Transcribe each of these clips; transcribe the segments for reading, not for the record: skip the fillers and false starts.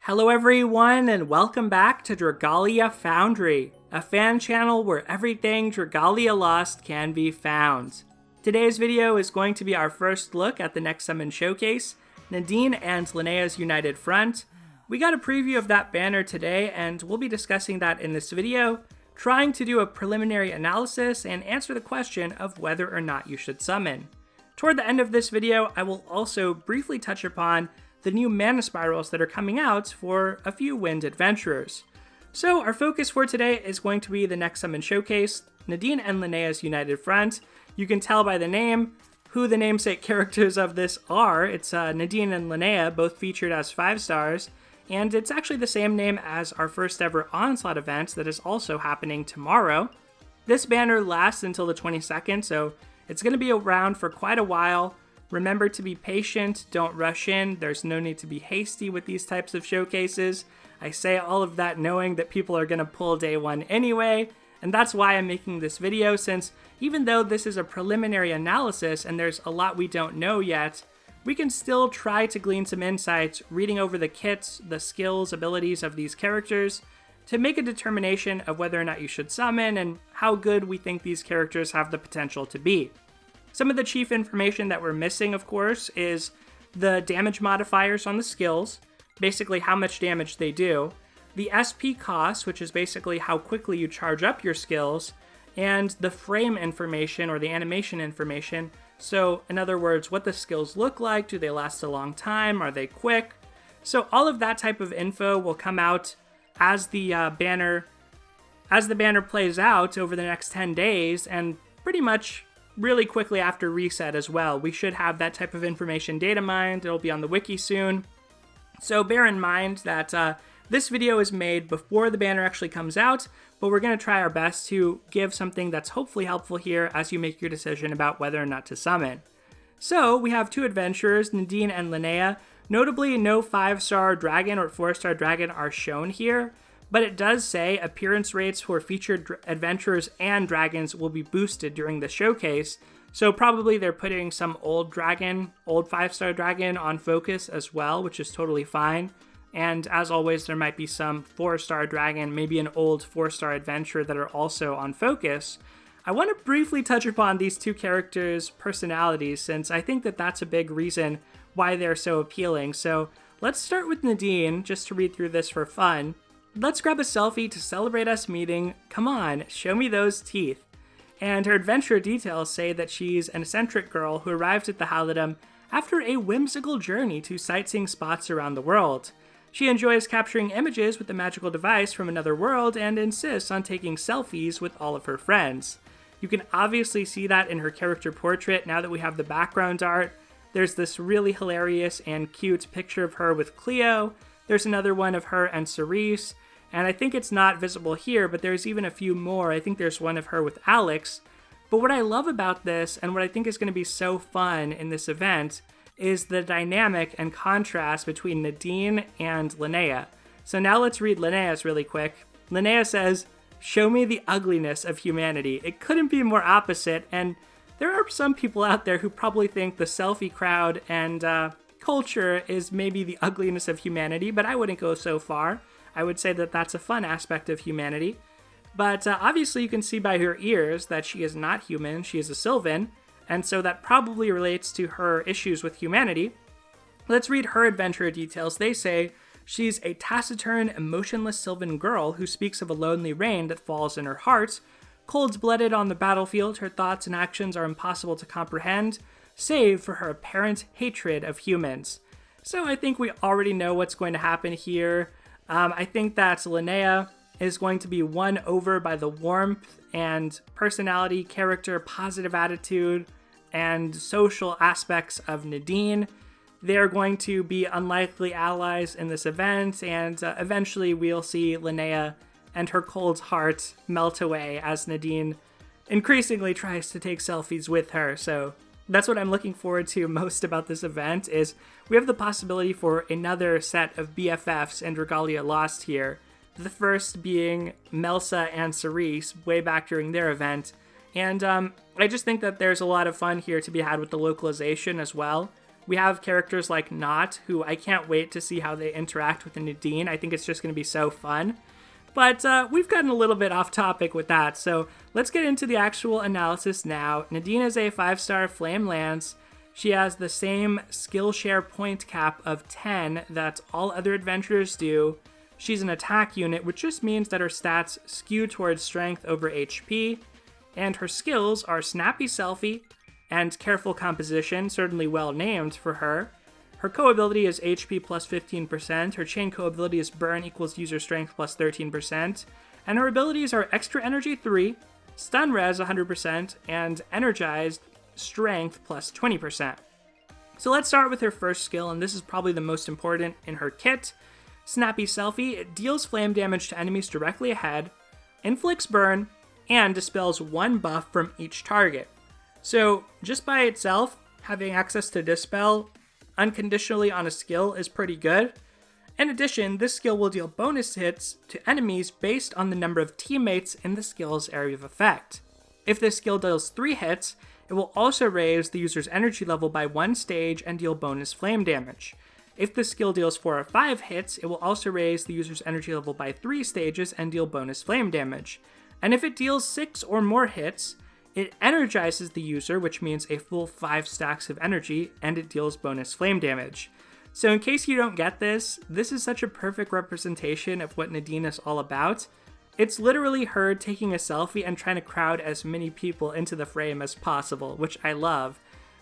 Hello everyone and welcome back to Dragalia Foundry, a fan channel where everything Dragalia Lost can be found. Today's video is going to be our first look at the next summon showcase, Nadine and Linnea's United Front. We got a preview of that banner today and we'll be discussing that in this video, trying to do a preliminary analysis and answer the question of whether or not you should summon. Toward the end of this video, I will also briefly touch upon the new mana spirals that are coming out for a few wind adventurers. So our focus for today is going to be the next summon showcase, Nadine and Linnea's United Front. You can tell by the name who the namesake characters of this are. It's Nadine and Linnea, both featured as 5 stars, and it's actually the same name as our first ever Onslaught event that is also happening tomorrow. This banner lasts until the 22nd, so it's going to be around for quite a while. Remember to be patient, don't rush in, there's no need to be hasty with these types of showcases. I say all of that knowing that people are going to pull day one anyway, and that's why I'm making this video, since even though this is a preliminary analysis and there's a lot we don't know yet, we can still try to glean some insights reading over the kits, the skills, abilities of these characters, to make a determination of whether or not you should summon and how good we think these characters have the potential to be. Some of the chief information that we're missing, of course, is the damage modifiers on the skills, basically how much damage they do, the SP cost, which is basically how quickly you charge up your skills, and the frame information or the animation information. So, in other words, what the skills look like, do they last a long time, are they quick? So all of that type of info will come out as the banner plays out over the next 10 days, and pretty much really quickly after reset as well. We should have that type of information data mined. It'll be on the wiki soon. So bear in mind that this video is made before the banner actually comes out, but we're going to try our best to give something that's hopefully helpful here as you make your decision about whether or not to summon. So we have 2 adventurers, Nadine and Linnea. Notably, no 5-star dragon or 4-star dragon are shown here, but it does say appearance rates for featured adventurers and dragons will be boosted during the showcase, so probably they're putting some old 5-star dragon on focus as well, which is totally fine. And as always, there might be some 4-star dragon, maybe an old 4-star adventurer that are also on focus. I want to briefly touch upon these 2 characters' personalities, since I think that that's a big reason why they're so appealing. So let's start with Nadine, just to read through this for fun. Let's grab a selfie to celebrate us meeting. Come on, show me those teeth. And her adventure details say that she's an eccentric girl who arrived at the Halidom after a whimsical journey to sightseeing spots around the world. She enjoys capturing images with the magical device from another world and insists on taking selfies with all of her friends. You can obviously see that in her character portrait now that we have the background art. There's this really hilarious and cute picture of her with Cleo. There's another one of her and Cerise. And I think it's not visible here, but there's even a few more. I think there's one of her with Alex. But what I love about this, and what I think is going to be so fun in this event, is the dynamic and contrast between Nadine and Linnea. So now let's read Linnea's really quick. Linnea says, "Show me the ugliness of humanity." It couldn't be more opposite, and there are some people out there who probably think the selfie crowd and culture is maybe the ugliness of humanity, but I wouldn't go so far. I would say that that's a fun aspect of humanity. But obviously you can see by her ears that she is not human, she is a Sylvan, and so that probably relates to her issues with humanity. Let's read her adventure details. They say, she's a taciturn, emotionless Sylvan girl who speaks of a lonely rain that falls in her heart. Cold-blooded on the battlefield, her thoughts and actions are impossible to comprehend, save for her apparent hatred of humans. So I think we already know what's going to happen here. I think that Linnea is going to be won over by the warmth and personality, character, positive attitude, and social aspects of Nadine. They are going to be unlikely allies in this event, and eventually we'll see Linnea and her cold heart melt away as Nadine increasingly tries to take selfies with her. So that's what I'm looking forward to most about this event, is we have the possibility for another set of BFFs in Dragalia Lost here. The first being Melsa and Cerise way back during their event. And I just think that there's a lot of fun here to be had with the localization as well. We have characters like Not, who I can't wait to see how they interact with Nadine. I think it's just going to be so fun. But we've gotten a little bit off topic with that, so let's get into the actual analysis now. Nadine is a 5-star Flame Lance. She has the same skill share point cap of 10 that all other adventurers do. She's an attack unit, which just means that her stats skew towards strength over HP, and her skills are Snappy Selfie and Careful Composition, certainly well named for her. Her co-ability is HP plus 15%, her chain co-ability is Burn equals user strength plus 13%, and her abilities are Extra Energy 3, Stun Res 100%, and Energized Strength plus 20%. So let's start with her first skill, and this is probably the most important in her kit. Snappy Selfie. It deals flame damage to enemies directly ahead, inflicts burn, and dispels one buff from each target. So just by itself, having access to Dispel unconditionally on a skill is pretty good. In addition, this skill will deal bonus hits to enemies based on the number of teammates in the skill's area of effect. If this skill deals 3 hits, it will also raise the user's energy level by 1 stage and deal bonus flame damage. If the skill deals 4 or 5 hits, it will also raise the user's energy level by 3 stages and deal bonus flame damage. And if it deals 6 or more hits, it energizes the user, which means a full 5 stacks of energy, and it deals bonus flame damage. So in case you don't get this, this is such a perfect representation of what Nadine is all about. It's literally her taking a selfie and trying to crowd as many people into the frame as possible, which I love.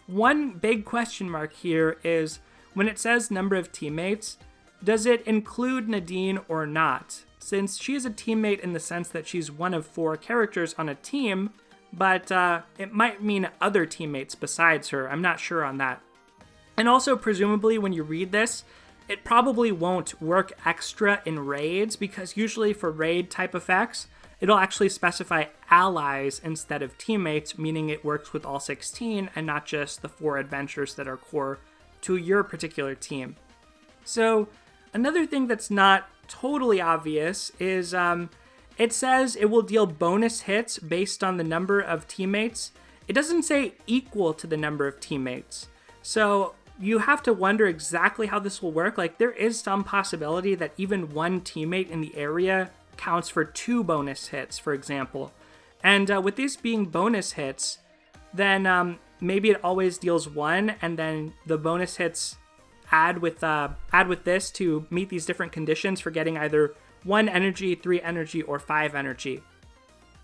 One big question mark here is, when it says number of teammates, does it include Nadine or not? Since she is a teammate in the sense that she's one of 4 characters on a team, but it might mean other teammates besides her. I'm not sure on that. And also, presumably, when you read this, it probably won't work extra in raids, because usually for raid type effects, it'll actually specify allies instead of teammates, meaning it works with all 16 and not just the 4 adventurers that are core to your particular team. So another thing that's not totally obvious is it says it will deal bonus hits based on the number of teammates. It doesn't say equal to the number of teammates. So you have to wonder exactly how this will work. Like, there is some possibility that even one teammate in the area counts for 2 bonus hits, for example. And with these being bonus hits, then maybe it always deals 1, and then the bonus hits add with this to meet these different conditions for getting either 1 energy, 3 energy, or 5 energy.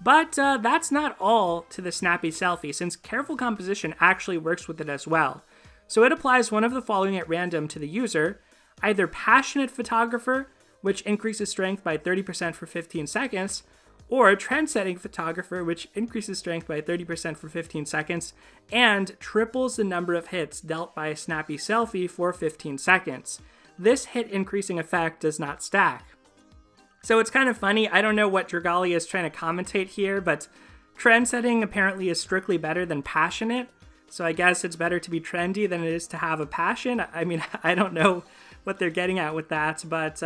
But that's not all to the Snappy Selfie, since Careful Composition actually works with it as well. So it applies one of the following at random to the user: either Passionate Photographer, which increases strength by 30% for 15 seconds, or Trendsetting Photographer, which increases strength by 30% for 15 seconds, and triples the number of hits dealt by a Snappy Selfie for 15 seconds. This hit increasing effect does not stack. So it's kind of funny, I don't know what Dragalia is trying to commentate here, but Trendsetting apparently is strictly better than Passionate, so I guess it's better to be trendy than it is to have a passion. I mean, I don't know what they're getting at with that, but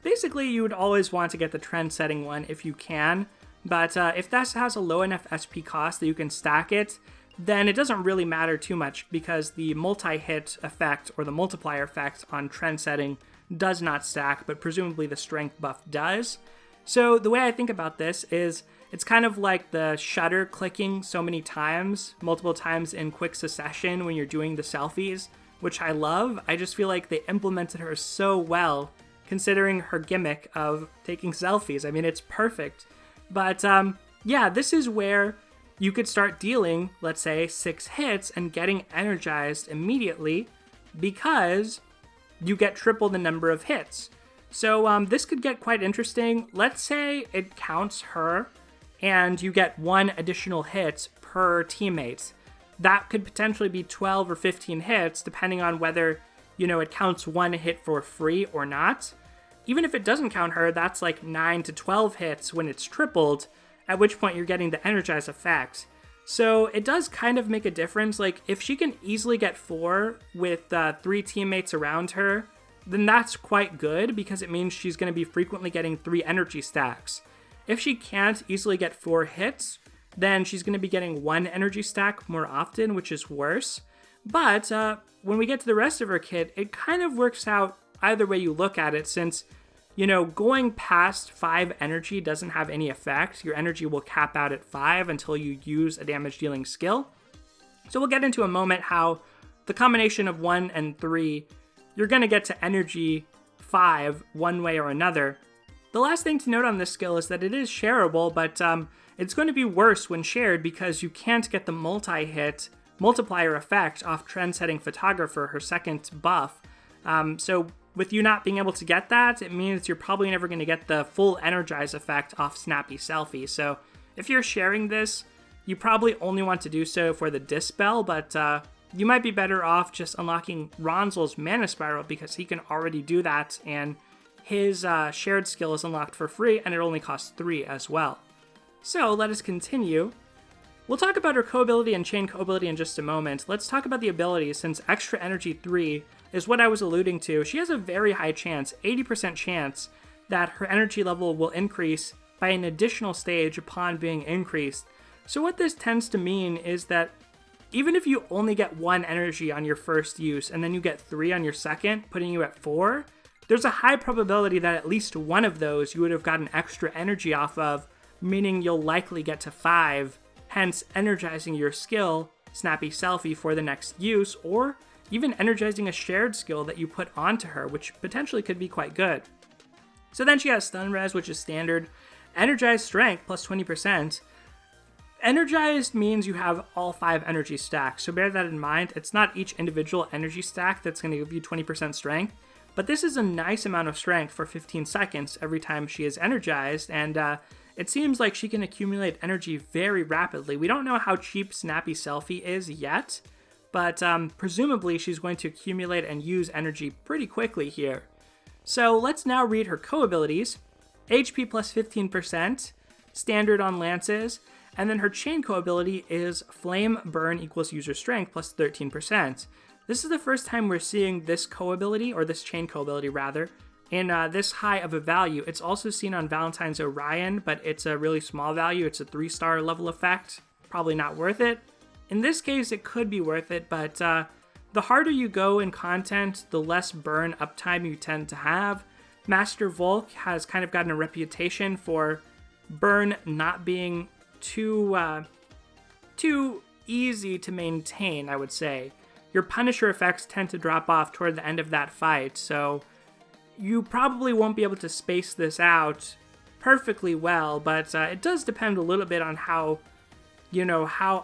basically you would always want to get the trend-setting one if you can, but if that has a low enough SP cost that you can stack it, then it doesn't really matter too much, because the multi-hit effect or the multiplier effect on trend-setting does not stack, but presumably the strength buff does. So the way I think about this is, it's kind of like the shutter clicking so many times, multiple times in quick succession when you're doing the selfies, which I love. I just feel like they implemented her so well, considering her gimmick of taking selfies. I mean, it's perfect. But yeah, this is where you could start dealing, let's say, 6 hits and getting energized immediately, because you get triple the number of hits. So this could get quite interesting. Let's say it counts her and you get 1 additional hit per teammate. That could potentially be 12 or 15 hits, depending on whether, it counts 1 hit for free or not. Even if it doesn't count her, that's like 9 to 12 hits when it's tripled, at which point you're getting the energized effect. So it does kind of make a difference. Like, if she can easily get 4 with 3 teammates around her, then that's quite good, because it means she's going to be frequently getting 3 energy stacks. If she can't easily get 4 hits, then she's going to be getting 1 energy stack more often, which is worse. But when we get to the rest of her kit, it kind of works out either way you look at it, since, going past 5 energy doesn't have any effect. Your energy will cap out at 5 until you use a damage dealing skill. So we'll get into a moment how the combination of 1 and 3, you're going to get to energy 5 one way or another. The last thing to note on this skill is that it is shareable, but it's going to be worse when shared because you can't get the multi-hit multiplier effect off Trend-Setting Photographer, her second buff. So with you not being able to get that, it means you're probably never going to get the full Energize effect off Snappy Selfie. So if you're sharing this, you probably only want to do so for the Dispel, but you might be better off just unlocking Ronzel's Mana Spiral because he can already do that, and his shared skill is unlocked for free, and it only costs 3 as well. So let us continue. We'll talk about her co-ability and chain co-ability in just a moment. Let's talk about the abilities, since Extra Energy 3 is what I was alluding to. She has a very high chance, 80% chance, that her energy level will increase by an additional stage upon being increased. So what this tends to mean is that even if you only get 1 energy on your first use and then you get 3 on your second, putting you at 4, there's a high probability that at least one of those you would have gotten extra energy off of, meaning you'll likely get to 5, hence energizing your skill, Snappy Selfie, for the next use, or even energizing a shared skill that you put onto her, which potentially could be quite good. So then she has Stun Res, which is standard, Energized Strength plus 20%. Energized means you have all 5 energy stacks, so bear that in mind. It's not each individual energy stack that's going to give you 20% strength, but this is a nice amount of strength for 15 seconds every time she is energized, and it seems like she can accumulate energy very rapidly. We don't know how cheap Snappy Selfie is yet, but presumably she's going to accumulate and use energy pretty quickly here. So let's now read her co-abilities. HP plus 15%, standard on lances, and then her chain co-ability is Flame Burn equals user strength plus 13%. This is the first time we're seeing this co-ability, or this chain co-ability rather, in this high of a value. It's also seen on Valentine's Orion, but it's a really small value. It's a 3-star level effect. Probably not worth it. In this case, it could be worth it, but the harder you go in content, the less burn uptime you tend to have. Master Volk has kind of gotten a reputation for burn not being too easy to maintain, I would say. Your Punisher effects tend to drop off toward the end of that fight, so you probably won't be able to space this out perfectly well, but it does depend a little bit on how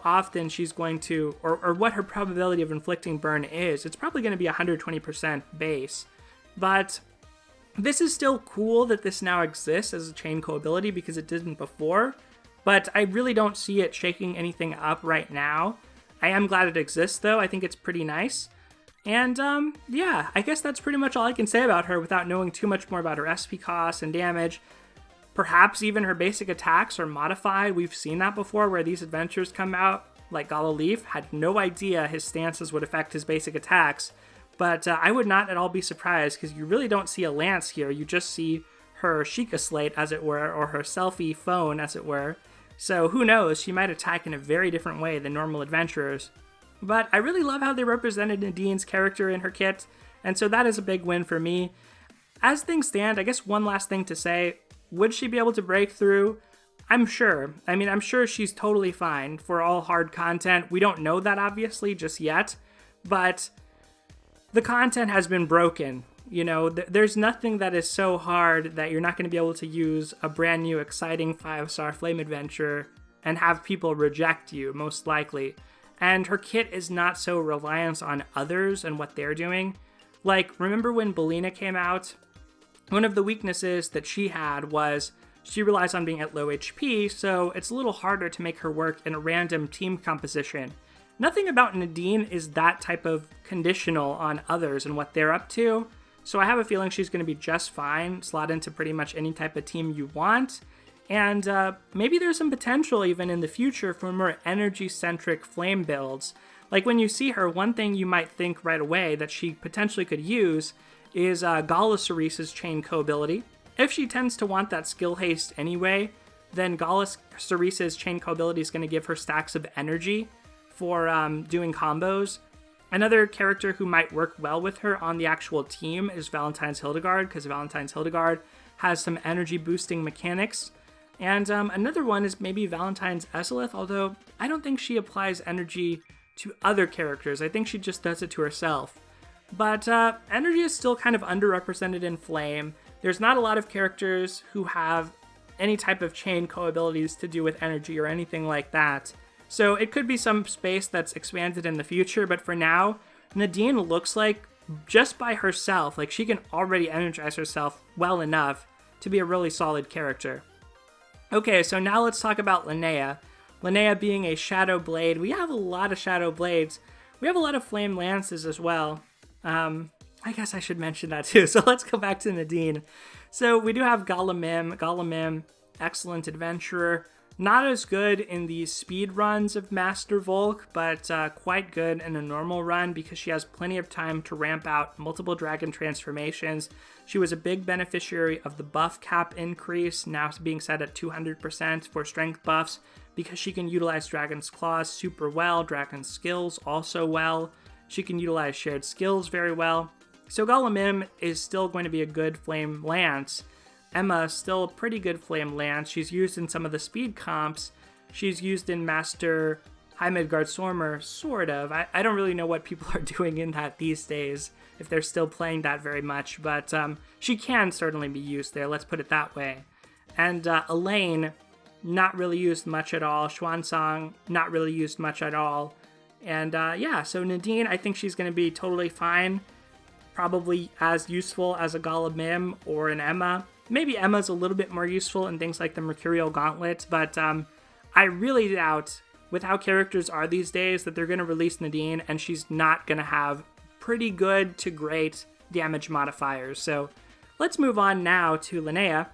often she's going to, or what her probability of inflicting burn is. It's probably going to be 120% base, but this is still cool that this now exists as a chain co-ability because it didn't before, but I really don't see it shaking anything up right now. I am glad it exists though. I think it's pretty nice. And yeah, I guess that's pretty much all I can say about her without knowing too much more about her SP costs and damage. Perhaps even her basic attacks are modified. We've seen that before where these adventures come out, like Gala Leaf had no idea his stances would affect his basic attacks. But I would not at all be surprised because you really don't see a lance here. You just see her Sheikah Slate, as it were, or her selfie phone, as it were. So who knows, she might attack in a very different way than normal adventurers. But I really love how they represented Nadine's character in her kit, and so that is a big win for me. As things stand, I guess one last thing to say, would she be able to break through? I'm sure. I'm sure she's totally fine for all hard content. We don't know that, obviously, just yet, but the content has been broken. There's nothing that is so hard that you're not going to be able to use a brand new, exciting 5-star flame adventure and have people reject you, most likely. And her kit is not so reliant on others and what they're doing. Like, remember when Belina came out? One of the weaknesses that she had was she relies on being at low HP, so it's a little harder to make her work in a random team composition. Nothing about Nadine is that type of conditional on others and what they're up to, so I have a feeling she's going to be just fine, slot into pretty much any type of team you want, and maybe there's some potential even in the future for more energy-centric flame builds. Like when you see her, one thing you might think right away that she potentially could use is Gala Cerise's chain co-ability. If she tends to want that skill haste anyway, then Gala Cerise's chain co-ability is going to give her stacks of energy for doing combos. Another character who might work well with her on the actual team is Valentine's Hildegard, because Valentine's Hildegard has some energy boosting mechanics. And another one is maybe Valentine's Ezzelith, although I don't think she applies energy to other characters. I think she just does it to herself. But energy is still kind of underrepresented in Flame. There's not a lot of characters who have any type of chain co-abilities to do with energy or anything like that. So it could be some space that's expanded in the future, but for now, Nadine looks like, just by herself, like she can already energize herself well enough to be a really solid character. Okay, so now let's talk about Linnea. Linnea being a Shadow Blade. We have a lot of Shadow Blades. We have a lot of Flame Lances as well. I guess I should mention that too. So let's go back to Nadine. So we do have Galamim. Galamim, excellent adventurer. Not as good in the speed runs of Master Volk, but quite good in a normal run because she has plenty of time to ramp out multiple dragon transformations. She was a big beneficiary of the buff cap increase, now being set at 200% for strength buffs, because she can utilize Dragon's Claws super well, Dragon's Skills also well. She can utilize shared skills very well. So Galamim is still going to be a good Flame Lance. Emma, still a pretty good Flame Lance. She's used in some of the speed comps. She's used in Master High Midgard Stormer, sort of. I don't really know what people are doing in that these days, if they're still playing that very much, but she can certainly be used there, let's put it that way. And Elaine, not really used much at all. Xuansang, not really used much at all. And yeah, so Nadine, I think she's going to be totally fine. Probably as useful as a Galamim or an Emma. Maybe Emma's a little bit more useful in things like the Mercurial Gauntlet, but I really doubt, with how characters are these days, that they're going to release Nadine and she's not going to have pretty good to great damage modifiers. So let's move on now to Linnea,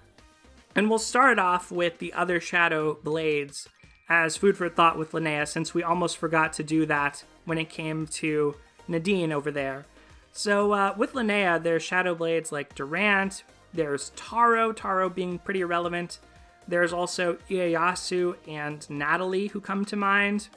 and we'll start off with the other Shadow Blades as food for thought with Linnea, since we almost forgot to do that when it came to Nadine over there. So with Linnea, there's Shadow Blades like Durant, there's Taro being pretty irrelevant. There's also Ieyasu and Natalie who come to mind.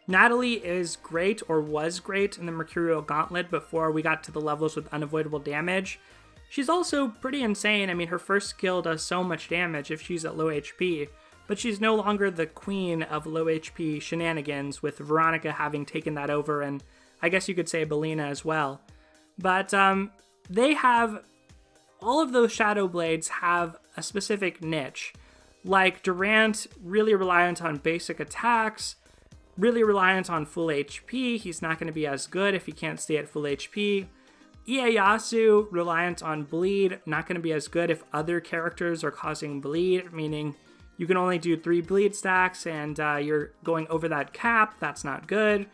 Natalie is great, or was great, in the Mercurial Gauntlet before we got to the levels with unavoidable damage. She's also pretty insane. I mean, her first skill does so much damage if she's at low HP, but she's no longer the queen of low HP shenanigans, with Veronica having taken that over, and I guess you could say Belina as well. But they have... all of those Shadow Blades have a specific niche. Like Durant, really reliant on basic attacks, really reliant on full HP. He's not going to be as good if he can't stay at full HP. Ieyasu, reliant on bleed, not going to be as good if other characters are causing bleed, meaning you can only do 3 bleed stacks and you're going over that cap. That's not good.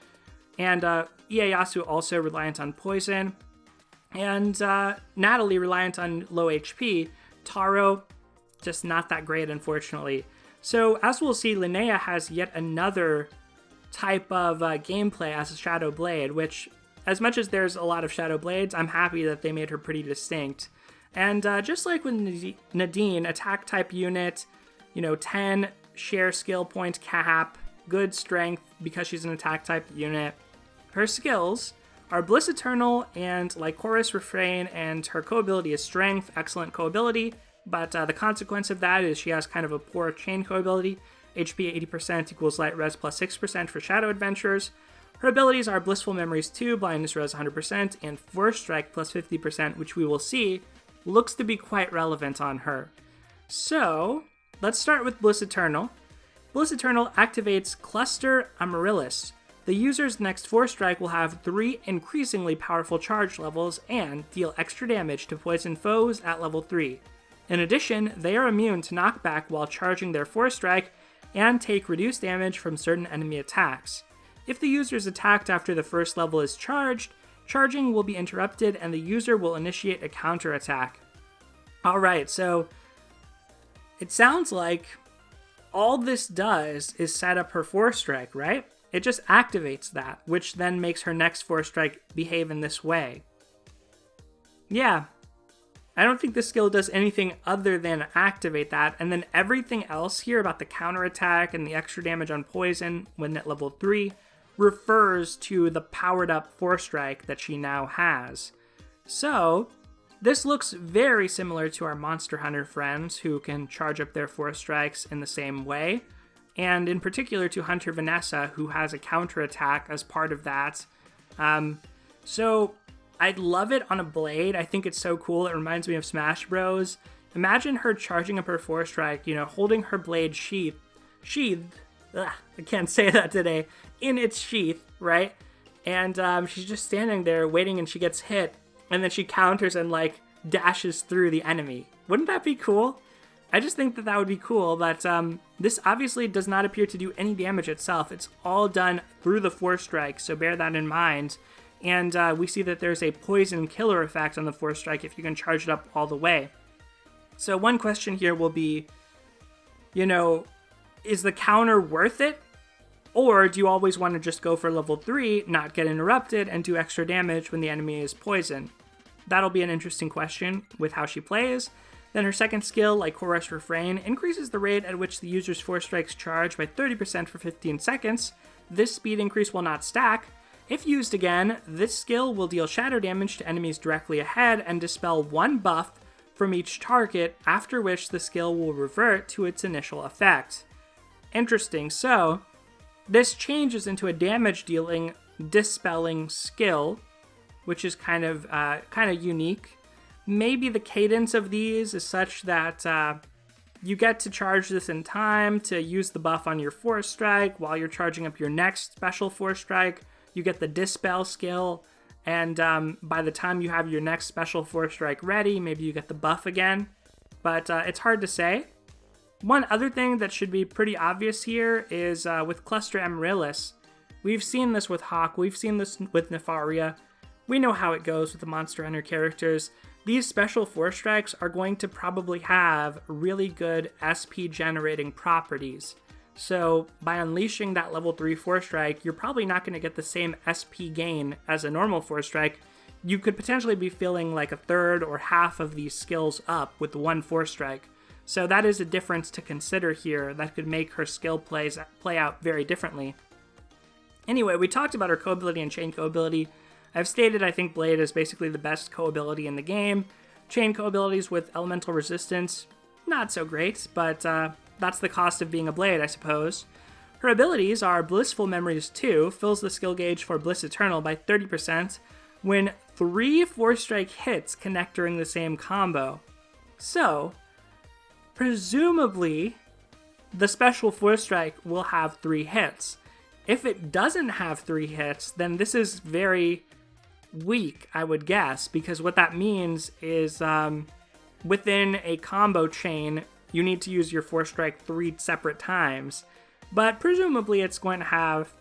And Ieyasu also reliant on poison. And Natalie, reliant on low HP. Taro, just not that great, unfortunately. So, as we'll see, Linnea has yet another type of gameplay as a Shadow Blade, which, as much as there's a lot of Shadow Blades, I'm happy that they made her pretty distinct. And just like with Nadine, attack type unit, 10 share skill point cap, good strength because she's an attack type unit. Her skills are Bliss Eternal and Lycoris Refrain, and her co-ability is Strength, excellent co-ability, but the consequence of that is she has kind of a poor chain co-ability. HP 80% equals Light Res plus 6% for Shadow Adventurers. Her abilities are Blissful Memories 2, Blindness Res 100%, and Force Strike plus 50%, which we will see looks to be quite relevant on her. So, let's start with Bliss Eternal. Bliss Eternal activates Cluster Amaryllis. The user's next Force Strike will have 3 increasingly powerful charge levels and deal extra damage to poison foes at level 3. In addition, they are immune to knockback while charging their Force Strike and take reduced damage from certain enemy attacks. If the user is attacked after the first level is charged, charging will be interrupted and the user will initiate a counterattack. Alright, so it sounds like all this does is set up her Force Strike, right? It just activates that, which then makes her next Force Strike behave in this way. Yeah, I don't think this skill does anything other than activate that, and then everything else here about the counterattack and the extra damage on poison when at level 3 refers to the powered up Force Strike that she now has. So, this looks very similar to our Monster Hunter friends who can charge up their Force Strikes in the same way, and in particular to Hunter Vanessa, who has a counterattack as part of that. So, I'd love it on a blade. I think it's so cool. It reminds me of Smash Bros. Imagine her charging up her Force Strike, holding her blade sheathed, I can't say that today, in its sheath, right? And she's just standing there waiting, and she gets hit, and then she counters and dashes through the enemy. Wouldn't that be cool? I just think that would be cool, but this obviously does not appear to do any damage itself. It's all done through the Force Strike, so bear that in mind. And we see that there's a poison killer effect on the Force Strike if you can charge it up all the way. So one question here will be, is the counter worth it? Or do you always want to just go for level 3, not get interrupted, and do extra damage when the enemy is poisoned? That'll be an interesting question with how she plays. Then her second skill, like Chorus Refrain, increases the rate at which the user's Force Strikes charge by 30% for 15 seconds. This speed increase will not stack. If used again, this skill will deal shatter damage to enemies directly ahead and dispel one buff from each target, after which the skill will revert to its initial effect. Interesting. So, this changes into a damage-dealing, dispelling skill, which is kind of unique. Maybe the cadence of these is such that you get to charge this in time to use the buff on your Force Strike while you're charging up your next special Force Strike. You get the Dispel skill, and by the time you have your next special Force Strike ready, maybe you get the buff again. But it's hard to say. One other thing that should be pretty obvious here is with Cluster Amaryllis. We've seen this with Hawk, we've seen this with Nefaria. We know how it goes with the Monster Hunter characters. These special Force Strikes are going to probably have really good SP generating properties. So by unleashing that level 3 Force Strike, you're probably not going to get the same SP gain as a normal Force Strike. You could potentially be feeling like a third or half of these skills up with the one Force Strike. So that is a difference to consider here that could make her skill play out very differently. Anyway, we talked about her co-ability and chain co-ability. I've stated I think Blade is basically the best co-ability in the game. Chain co-abilities with elemental resistance, not so great, but that's the cost of being a Blade, I suppose. Her abilities are Blissful Memories 2, fills the skill gauge for Bliss Eternal by 30% when 3 Force Strike hits connect during the same combo. So, presumably, the special Force Strike will have 3 hits. If it doesn't have 3 hits, then this is very weak, I would guess, because what that means is within a combo chain, you need to use your Force Strike 3 separate times. But presumably it's going to have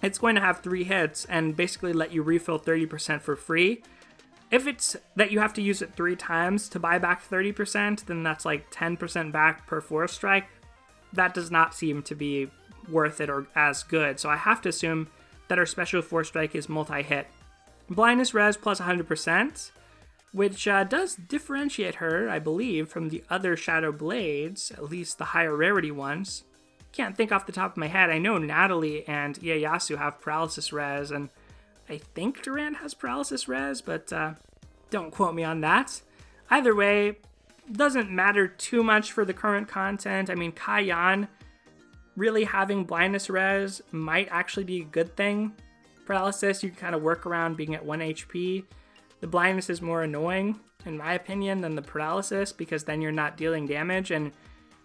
3 hits and basically let you refill 30% for free. If it's that you have to use it 3 times to buy back 30%, then that's like 10% back per Force Strike. That does not seem to be worth it or as good, so I have to assume that our special Force Strike is multi-hit. Blindness Res plus 100%, which does differentiate her, I believe, from the other Shadow Blades, at least the higher rarity ones. Can't think off the top of my head. I know Natalie and Ieyasu have Paralysis Res, and I think Durant has Paralysis Res, but don't quote me on that. Either way, doesn't matter too much for the current content. I mean, Kayan really having Blindness Res might actually be a good thing. Paralysis, you can kind of work around being at 1 HP. The blindness is more annoying, in my opinion, than the paralysis, because then you're not dealing damage, and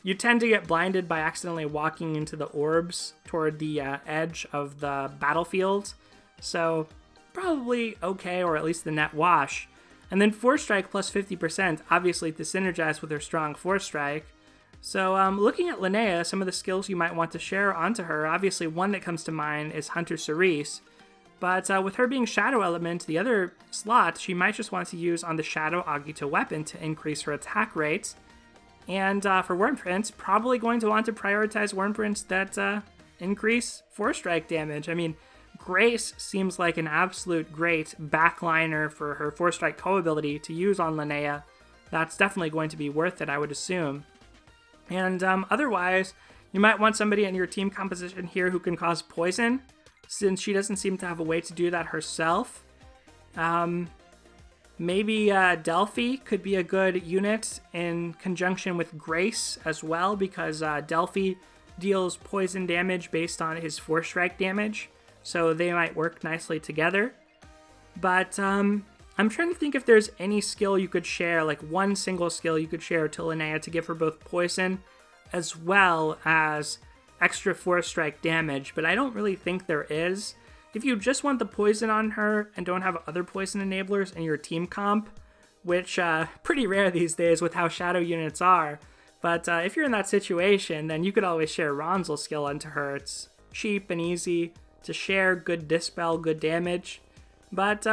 you tend to get blinded by accidentally walking into the orbs toward the edge of the battlefield. So, probably okay, or at least the net wash. And then Force Strike plus 50%, obviously to synergize with her strong Force Strike. So, looking at Linnea, some of the skills you might want to share onto her, obviously one that comes to mind is Hunter Cerise. But with her being Shadow Element, the other slot she might just want to use on the Shadow Agito weapon to increase her attack rate. And for Wyrmprints, probably going to want to prioritize Wyrmprints that increase Force Strike damage. I mean, Grace seems like an absolute great backliner for her Force Strike co-ability to use on Linnea. That's definitely going to be worth it, I would assume. And otherwise, you might want somebody in your team composition here who can cause poison. since she doesn't seem to have a way to do that herself. Maybe Delphi could be a good unit in conjunction with Grace as well, because Delphi deals poison damage based on his 4-strike damage, so they might work nicely together. But I'm trying to think if there's any skill you could share, like one single skill you could share to Linnea to give her both poison as well as extra 4-strike damage, but I don't really think there is. If you just want the poison on her and don't have other poison enablers in your team comp, which pretty rare these days with how shadow units are, but if you're in that situation, then you could always share Ronzel's skill onto her. It's cheap and easy to share, good dispel, good damage. But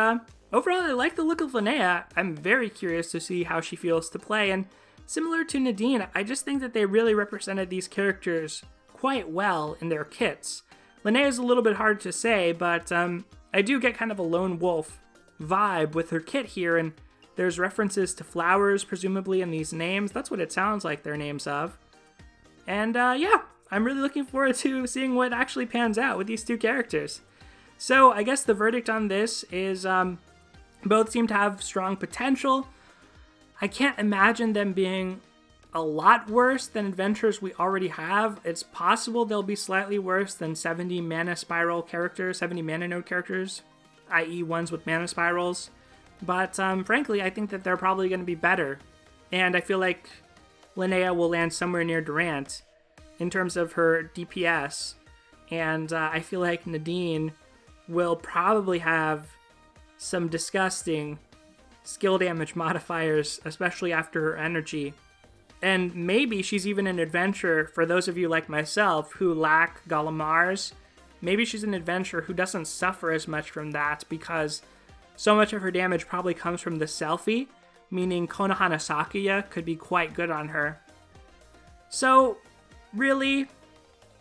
overall, I like the look of Linnea. I'm very curious to see how she feels to play, and similar to Nadine, I just think that they really represented these characters quite well in their kits. Linnea is a little bit hard to say, but I do get kind of a lone wolf vibe with her kit here, and there's references to flowers, presumably, in these names. That's what it sounds like they're names of. And yeah, I'm really looking forward to seeing what actually pans out with these two characters. So I guess the verdict on this is both seem to have strong potential. I can't imagine them being a lot worse than adventures we already have. It's possible they'll be slightly worse than 70 mana spiral characters, 70 mana node characters, i.e. ones with mana spirals. But frankly, I think that they're probably going to be better. And I feel like Linnea will land somewhere near Durant in terms of her DPS. And I feel like Nadine will probably have some disgusting skill damage modifiers, especially after her energy. And maybe she's even an adventurer for those of you like myself who lack Golemars. Maybe she's an adventurer who doesn't suffer as much from that because so much of her damage probably comes from the selfie, meaning Konohana Sakuya could be quite good on her. So, really,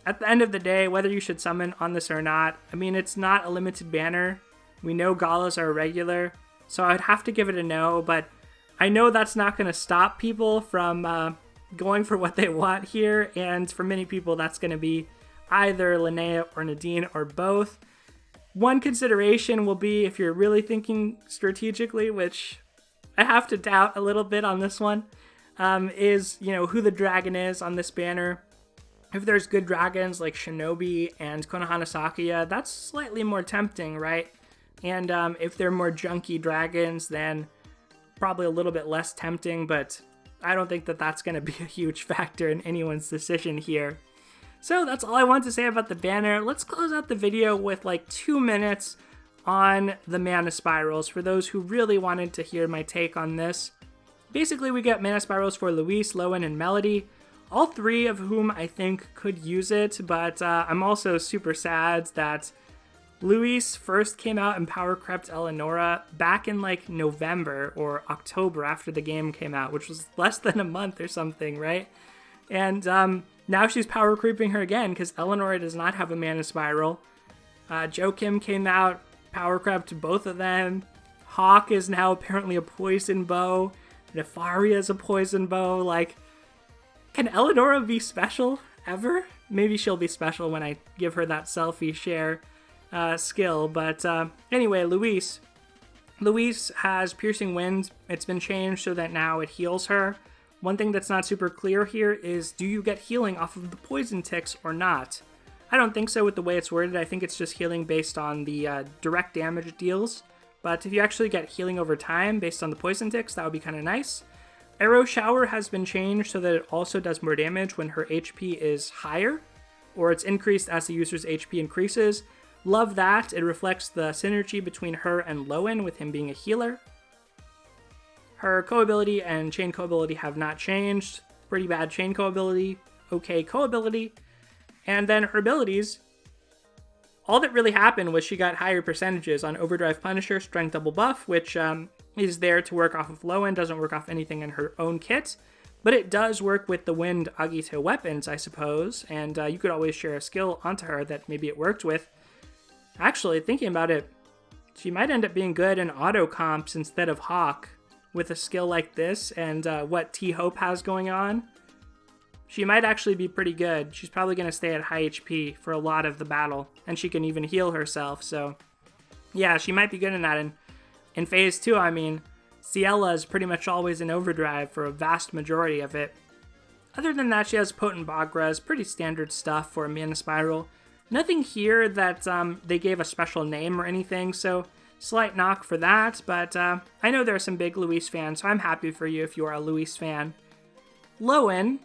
at the end of the day, whether you should summon on this or not, I mean, it's not a limited banner. We know galas are regular, so I'd have to give it a no, but I know that's not going to stop people from going for what they want here, and for many people that's going to be either Linnea or Nadine or both. One consideration will be, if you're really thinking strategically, which I have to doubt a little bit on this one, is, who the dragon is on this banner. If there's good dragons like Shinobi and Konohana Sakuya, that's slightly more tempting, right? And if they're more junky dragons, then probably a little bit less tempting, but I don't think that that's going to be a huge factor in anyone's decision here. So that's all I want to say about the banner. Let's close out the video with like 2 minutes on the mana spirals for those who really wanted to hear my take on this. Basically, we get mana spirals for Louise, Lowen, and Melody, all three of whom I think could use it, but I'm also super sad that Louise first came out and power crept Eleonora back in like November or October after the game came out, which was less than a month or something, right? And now she's power creeping her again because Eleonora does not have a mana spiral. Joachim came out, power crept both of them. Hawk is now apparently a poison bow. Nefaria is a poison bow. Like, can Eleonora be special ever? Maybe she'll be special when I give her that selfie share skill, but anyway, Louise has Piercing Wind. It's been changed so that now it heals her. One thing that's not super clear here is, do you get healing off of the poison ticks or not? I don't think so with the way it's worded. I think it's just healing based on the direct damage it deals, but if you actually get healing over time based on the poison ticks, that would be kind of nice. Arrow Shower has been changed so that it also does more damage when her HP is higher, or it's increased as the user's HP increases. Love that. It reflects the synergy between her and Lowen with him being a healer. Her co-ability and chain co-ability have not changed. Pretty bad chain co-ability, okay co-ability. And then her abilities, all that really happened was she got higher percentages on Overdrive Punisher, Strength Double Buff, which is there to work off of Lowen, doesn't work off anything in her own kit. But it does work with the Wind Agito weapons, I suppose, and you could always share a skill onto her that maybe it worked with. Actually, thinking about it, she might end up being good in auto comps instead of Hawk with a skill like this and what T-Hope has going on. she might actually be pretty good. She's probably going to stay at high HP for a lot of the battle, and she can even heal herself, so yeah, she might be good in that. And in Phase 2, I mean, Ciela is pretty much always in overdrive for a vast majority of it. Other than that, she has Potent Bog Res, pretty standard stuff for a Mana Spiral. Nothing here that they gave a special name or anything, so slight knock for that, but I know there are some big Louise fans, so I'm happy for you if you are a Louise fan. Lowen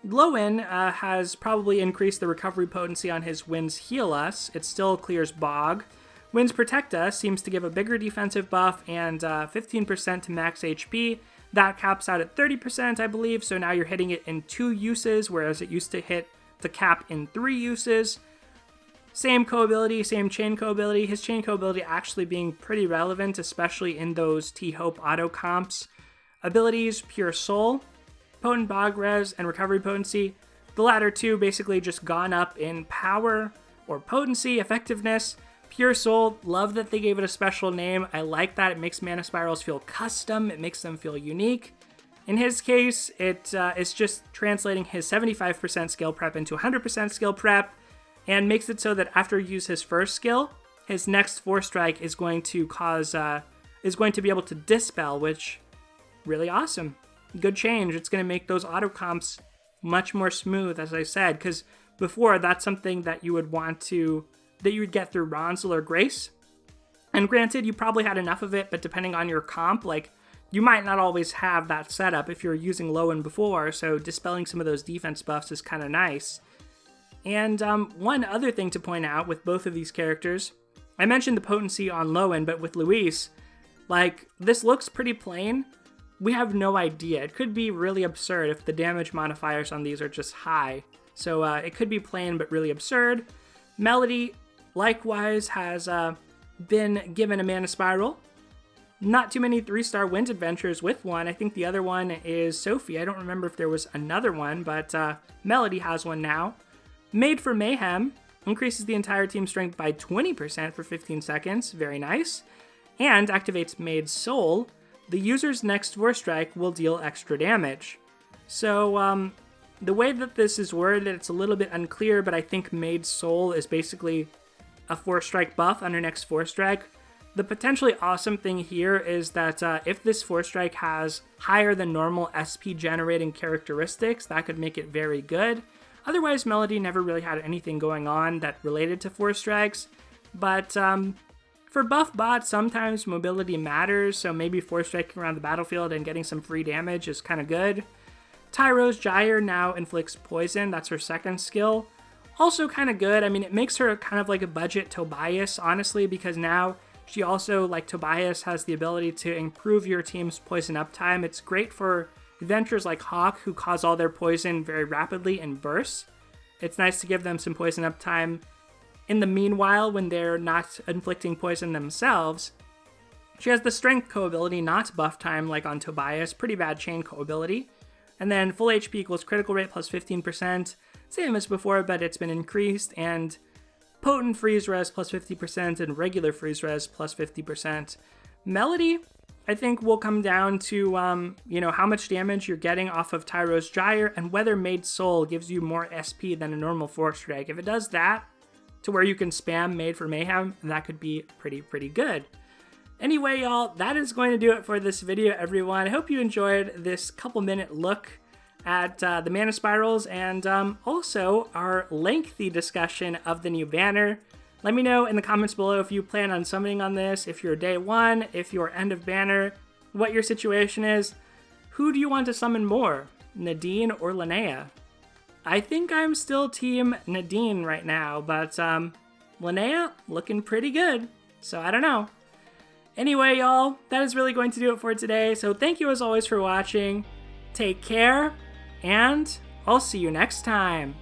has probably increased the recovery potency on his Winds Heal Us. It still clears Bog. Winds Protect Us seems to give a bigger defensive buff and 15% to max HP. That caps out at 30%, I believe, so now you're hitting it in 2 uses, whereas it used to hit the cap in 3 uses. Same co-ability, same chain co-ability. His chain co-ability actually being pretty relevant, especially in those T-Hope auto comps. Abilities, Pure Soul, Potent Bog Res, and Recovery Potency. The latter two basically just gone up in power or potency, effectiveness. Pure Soul, love that they gave it a special name. I like that. It makes Mana Spirals feel custom. It makes them feel unique. In his case, it's just translating his 75% skill prep into 100% skill prep, and makes it so that after you use his first skill, his next Force Strike is going to be able to dispel, which really awesome. Good change. It's going to make those auto comps much more smooth, as I said, because before that's something that you would get through Ronsel or Grace. And granted, you probably had enough of it, but depending on your comp, like, you might not always have that setup if you're using Lowen before, so dispelling some of those defense buffs is kind of nice. And one other thing to point out with both of these characters, I mentioned the potency on Lowen, but with Louise, like, this looks pretty plain. We have no idea. It could be really absurd if the damage modifiers on these are just high. So it could be plain but really absurd. Melody, likewise, has been given a Mana Spiral. Not too many 3-star Wind Adventures with one. I think the other one is Sophie. I don't remember if there was another one, but Melody has one now. Made for Mayhem increases the entire team strength by 20% for 15 seconds. Very nice. And activates Made Soul. The user's next Force Strike will deal extra damage. So, the way that this is worded, it's a little bit unclear, but I think Made Soul is basically a Force Strike buff on your next Force Strike. The potentially awesome thing here is that if this Force Strike has higher than normal SP generating characteristics, that could make it very good. Otherwise, Melody never really had anything going on that related to Force Strikes, but for buff bots, sometimes mobility matters, so maybe Force Striking around the battlefield and getting some free damage is kind of good. Tyro's Gyre now inflicts poison, that's her second skill. Also kind of good. I mean, it makes her kind of like a budget Tobias, honestly, because now she also, like Tobias, has the ability to improve your team's poison uptime. It's great for adventurers like Hawk, who cause all their poison very rapidly in bursts. It's nice to give them some poison uptime in the meanwhile when they're not inflicting poison themselves. She has the Strength co-ability, not buff time like on Tobias. Pretty bad chain co-ability. And then full HP equals critical rate plus 15%. Same as before, but it's been increased. And potent freeze res plus 50% and regular freeze res plus 50%. Melody, I think, will come down to, how much damage you're getting off of Tyro's Gyre and whether Made Soul gives you more SP than a normal Force Strike. If it does that, to where you can spam Made for Mayhem, that could be pretty good. Anyway, y'all, that is going to do it for this video, everyone. I hope you enjoyed this couple-minute look at the Mana Spirals and also our lengthy discussion of the new banner. Let me know in the comments below if you plan on summoning on this, if you're day one, if you're end of banner, what your situation is. Who do you want to summon more, Nadine or Linnea? I think I'm still team Nadine right now, but Linnea looking pretty good, so I don't know. Anyway, y'all, that is really going to do it for today, so thank you as always for watching. Take care, and I'll see you next time.